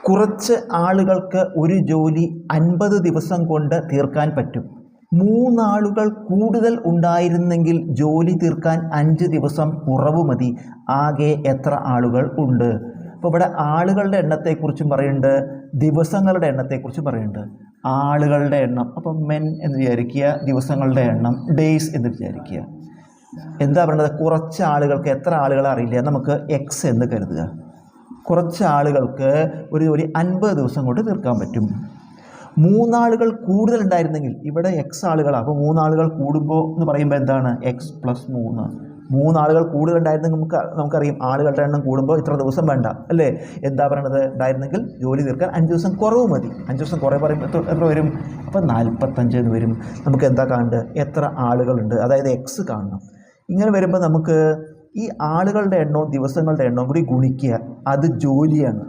കുറച്ച് ആളുകൾക്ക് ഒരു ജോലി 50 ദിവസം കൊണ്ട് തീർക്കാൻ പറ്റും. 3 ആളുകൾ കൂടുതൽ ഉണ്ടായിരുന്നെങ്കിൽ ജോലി തീർക്കാൻ 5 ദിവസം കുറവ് മതി. ആകെ എത്ര ആളുകൾ ഉണ്ട്? അപ്പോൾ ഇവിടെ ആളുകളുടെ എണ്ണത്തെക്കുറിച്ചും പറയുന്നുണ്ട്, ദിവസങ്ങളുടെ എണ്ണത്തെക്കുറിച്ചും പറയുന്നുണ്ട്. ആളുകളുടെ എണ്ണം അപ്പം മെൻ എന്ന് വിചാരിക്കുക, ദിവസങ്ങളുടെ എണ്ണം ഡേയ്സ് എന്ന് വിചാരിക്കുക. എന്താ പറയുന്നത്? കുറച്ച് ആളുകൾക്ക് എത്ര ആളുകളെ അറിയില്ല, നമുക്ക് എക്സ് എന്ന് കരുതുക. കുറച്ച് ആളുകൾക്ക് ഒരു ജോലി 50 ദിവസം കൊണ്ട് തീർക്കാൻ പറ്റും. 3 ആളുകൾ കൂടുതൽ ഉണ്ടായിരുന്നെങ്കിൽ, ഇവിടെ എക്സ് ആളുകളാണ്, അപ്പോൾ 3 ആളുകൾ കൂടുമ്പോൾ എന്ന് പറയുമ്പോൾ എന്താണ്? X plus 3. 3 ആളുകൾ കൂടുതൽ ഉണ്ടായിരുന്നെങ്കിൽ നമുക്കറിയാം ആളുകളുടെ എണ്ണം കൂടുമ്പോൾ ഇത്ര ദിവസം വേണ്ട അല്ലേ? എന്താ പറയണത്? ഉണ്ടായിരുന്നെങ്കിൽ ജോലി തീർക്കാൻ 5 ദിവസം കുറവ് മതി. 5 ദിവസം കുറേ പറയുമ്പോൾ എത്ര വരും? അപ്പോൾ 45 എന്ന് വരും. നമുക്ക് എന്താ കാണേണ്ടത്? എത്ര ആളുകളുണ്ട്, അതായത് എക്സ് കാണണം. ഇങ്ങനെ വരുമ്പോൾ നമുക്ക് ഈ ആളുകളുടെ എണ്ണവും ദിവസങ്ങളുടെ എണ്ണവും കൂടി ഗുണിക്കുക, അത് ജോലിയാണ്.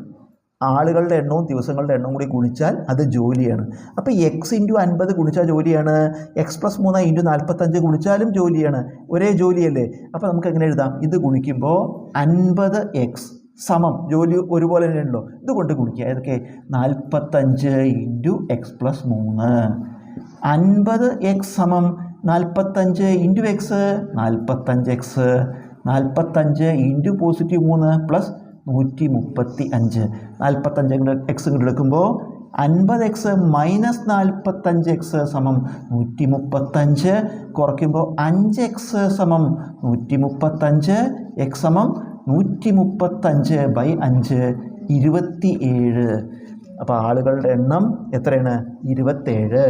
ആളുകളുടെ എണ്ണവും ദിവസങ്ങളുടെ എണ്ണവും കൂടി ഗുണിച്ചാൽ അത് ജോലിയാണ്. അപ്പോൾ എക്സ് ഇൻറ്റു 50 ഗുണിച്ചാൽ ജോലിയാണ്, എക്സ് പ്ലസ് 3 ഇൻറ്റു 45 ഗുണിച്ചാലും ജോലിയാണ്. ഒരേ ജോലിയല്ലേ? അപ്പോൾ നമുക്ക് എങ്ങനെ എഴുതാം? ഇത് ഗുണിക്കുമ്പോൾ 50 എക്സ് സമം ജോലി ഒരുപോലെ തന്നെയുണ്ടല്ലോ, ഇത് കൊണ്ട് ഗുണിക്കുക. ഏതൊക്കെ? 45 ഇൻറ്റു എക്സ് പ്ലസ് 3. 50 എക്സ് സമം 45 into X, 45 X. 45 into +3 plus 135. 45 X ഇങ്ങോട്ട് എടുക്കുമ്പോൾ 50 എക്സ് മൈനസ് 45 എക്സ് സമം 135. കുറയ്ക്കുമ്പോൾ 5 എക്സ് സമം 135. എക്സ് സമം 135/5 27. അപ്പോൾ ആളുകളുടെ എണ്ണം എത്രയാണ്? 27.